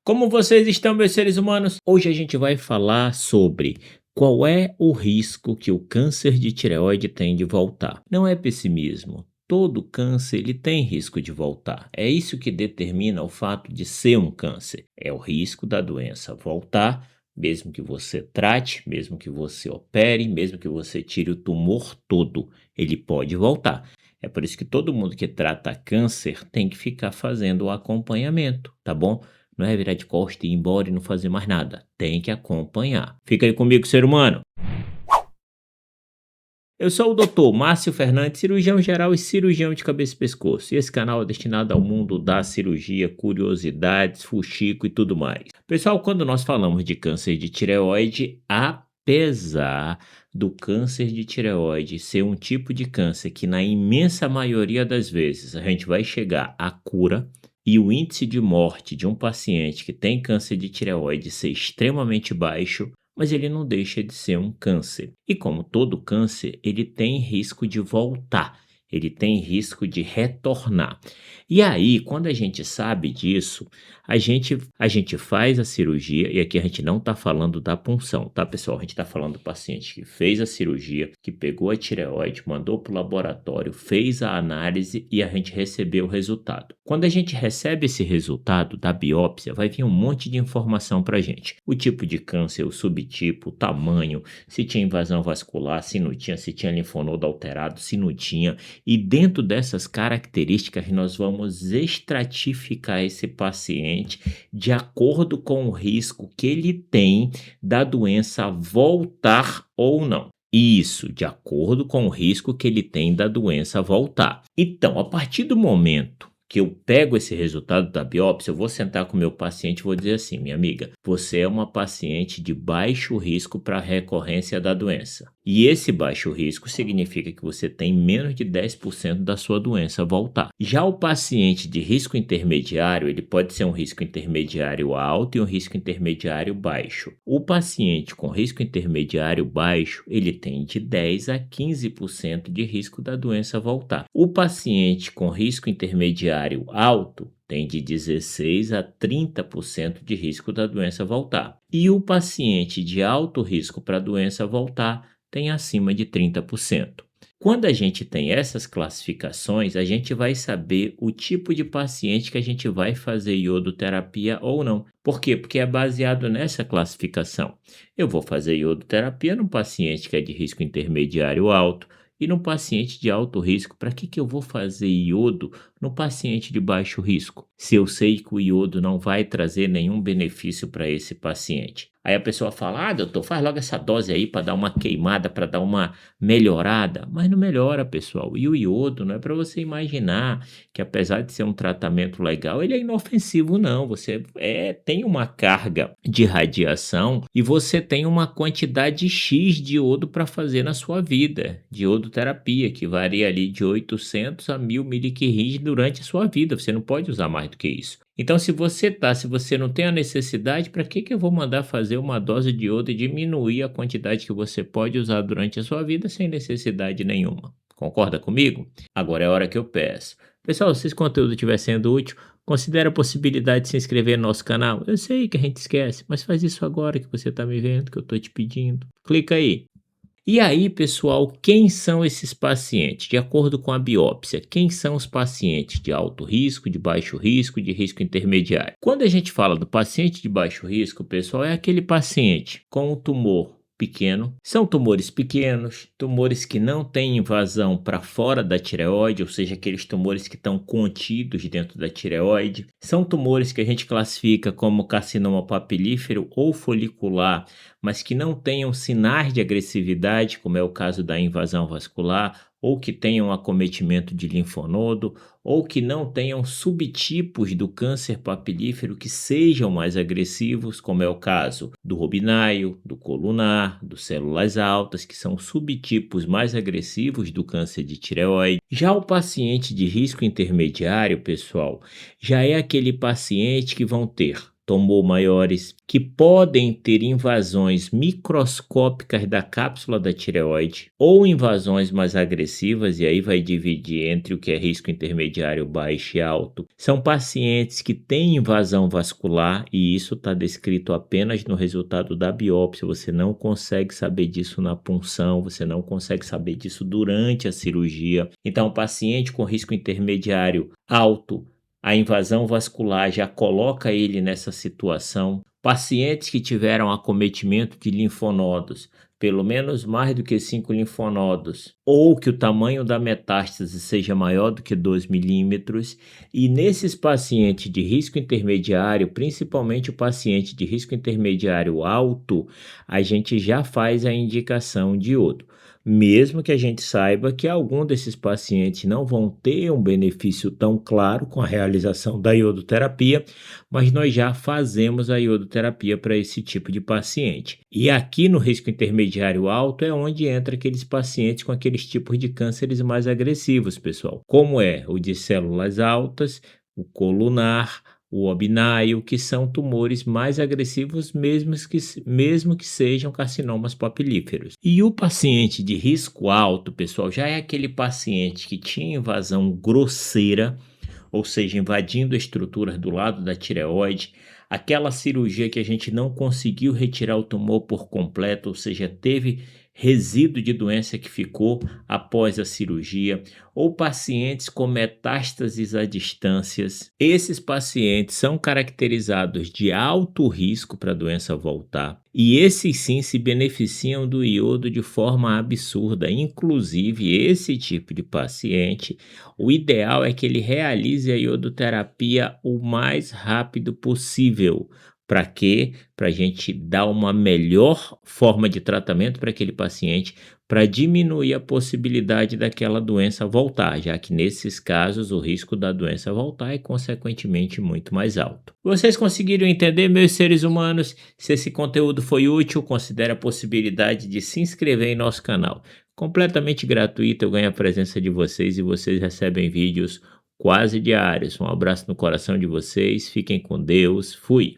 Como vocês estão, meus seres humanos? Hoje a gente vai falar sobre qual é o risco que o câncer de tireoide tem de voltar. Não é pessimismo. Todo câncer ele tem risco de voltar. É isso que determina o fato de ser um câncer. É o risco da doença voltar, mesmo que você trate, mesmo que você opere, mesmo que você tire o tumor todo, ele pode voltar. É por isso que todo mundo que trata câncer tem que ficar fazendo o acompanhamento, tá bom? Não é virar de costa e ir embora e não fazer mais nada. Tem que acompanhar. Fica aí comigo, ser humano. Eu sou o Dr. Márcio Fernandes, cirurgião geral e cirurgião de cabeça e pescoço. E esse canal é destinado ao mundo da cirurgia, curiosidades, fuxico e tudo mais. Pessoal, quando nós falamos de câncer de tireoide, apesar do câncer de tireoide ser um tipo de câncer que na imensa maioria das vezes a gente vai chegar à cura, e o índice de morte de um paciente que tem câncer de tireoide ser extremamente baixo, mas ele não deixa de ser um câncer. E como todo câncer, ele tem risco de voltar, ele tem risco de retornar. E aí, quando a gente sabe disso, a gente faz a cirurgia, e aqui a gente não está falando da punção, tá, pessoal? A gente está falando do paciente que fez a cirurgia, que pegou a tireoide, mandou para o laboratório, fez a análise e a gente recebeu o resultado. Quando a gente recebe esse resultado da biópsia, vai vir um monte de informação para a gente. O tipo de câncer, o subtipo, o tamanho, se tinha invasão vascular, se não tinha, se tinha linfonodo alterado, se não tinha. E dentro dessas características, nós vamos estratificar esse paciente de acordo com o risco que ele tem da doença voltar ou não. Isso, de acordo com o risco que ele tem da doença voltar. Então, a partir do momento que eu pego esse resultado da biópsia, eu vou sentar com o meu paciente e vou dizer assim: minha amiga, você é uma paciente de baixo risco para recorrência da doença. E esse baixo risco significa que você tem menos de 10% da sua doença voltar. Já o paciente de risco intermediário, ele pode ser um risco intermediário alto e um risco intermediário baixo. O paciente com risco intermediário baixo, ele tem de 10 a 15% de risco da doença voltar. O paciente com risco intermediário alto tem de 16 a 30% de risco da doença voltar. E o paciente de alto risco para a doença voltar tem acima de 30%. Quando a gente tem essas classificações, a gente vai saber o tipo de paciente que a gente vai fazer iodoterapia ou não. Por quê? Porque é baseado nessa classificação. Eu vou fazer iodoterapia num paciente que é de risco intermediário alto e num paciente de alto risco. Para que eu vou fazer iodo no paciente de baixo risco, se eu sei que o iodo não vai trazer nenhum benefício para esse paciente? Aí a pessoa fala: doutor, faz logo essa dose aí para dar uma queimada, para dar uma melhorada. Mas não melhora, pessoal. E o iodo não é para você imaginar que, apesar de ser um tratamento legal, ele é inofensivo, não. Você tem uma carga de radiação e você tem uma quantidade X de iodo para fazer na sua vida, de iodoterapia, que varia ali de 800 a 1000 miliquirins durante a sua vida. Você não pode usar mais do que isso. Então, se você não tem a necessidade, para que eu vou mandar fazer uma dose de iodo e diminuir a quantidade que você pode usar durante a sua vida sem necessidade nenhuma? Concorda comigo? Agora é a hora que eu peço. Pessoal, se esse conteúdo estiver sendo útil, considere a possibilidade de se inscrever no nosso canal. Eu sei que a gente esquece, mas faz isso agora que você está me vendo, que eu estou te pedindo. Clica aí. E aí, pessoal, quem são esses pacientes? De acordo com a biópsia, quem são os pacientes de alto risco, de baixo risco, de risco intermediário? Quando a gente fala do paciente de baixo risco, pessoal, é aquele paciente com um tumor pequeno. São tumores pequenos, tumores que não têm invasão para fora da tireoide, ou seja, aqueles tumores que estão contidos dentro da tireoide. São tumores que a gente classifica como carcinoma papilífero ou folicular, mas que não tenham sinais de agressividade, como é o caso da invasão vascular, ou que tenham acometimento de linfonodo, ou que não tenham subtipos do câncer papilífero que sejam mais agressivos, como é o caso do robinaio, do colunar, dos células altas, que são subtipos mais agressivos do câncer de tireoide. Já o paciente de risco intermediário, pessoal, já é aquele paciente que vão ter tumor maiores, que podem ter invasões microscópicas da cápsula da tireoide ou invasões mais agressivas, e aí vai dividir entre o que é risco intermediário, baixo e alto. São pacientes que têm invasão vascular e isso está descrito apenas no resultado da biópsia. Você não consegue saber disso na punção, você não consegue saber disso durante a cirurgia. Então, paciente com risco intermediário alto, a invasão vascular já coloca ele nessa situação. Pacientes que tiveram acometimento de linfonodos, pelo menos mais do que 5 linfonodos, ou que o tamanho da metástase seja maior do que 2 milímetros, e nesses pacientes de risco intermediário, principalmente o paciente de risco intermediário alto, a gente já faz a indicação de iodo. Mesmo que a gente saiba que algum desses pacientes não vão ter um benefício tão claro com a realização da iodoterapia, mas nós já fazemos a iodoterapia para esse tipo de paciente. E aqui no risco intermediário alto é onde entra aqueles pacientes com aqueles tipos de cânceres mais agressivos, pessoal, como é o de células altas, o colunar, o obnáio, que são tumores mais agressivos mesmo que sejam carcinomas papilíferos. E o paciente de risco alto, pessoal, já é aquele paciente que tinha invasão grosseira, ou seja, invadindo estruturas do lado da tireoide, aquela cirurgia que a gente não conseguiu retirar o tumor por completo, ou seja, teve resíduo de doença que ficou após a cirurgia, ou pacientes com metástases a distâncias. Esses pacientes são caracterizados de alto risco para a doença voltar, e esses sim se beneficiam do iodo de forma absurda. Inclusive, esse tipo de paciente, o ideal é que ele realize a iodoterapia o mais rápido possível. Para quê? Para a gente dar uma melhor forma de tratamento para aquele paciente, para diminuir a possibilidade daquela doença voltar, já que nesses casos o risco da doença voltar é consequentemente muito mais alto. Vocês conseguiram entender, meus seres humanos? Se esse conteúdo foi útil, considere a possibilidade de se inscrever em nosso canal. Completamente gratuito, eu ganho a presença de vocês e vocês recebem vídeos quase diários. Um abraço no coração de vocês, fiquem com Deus, fui!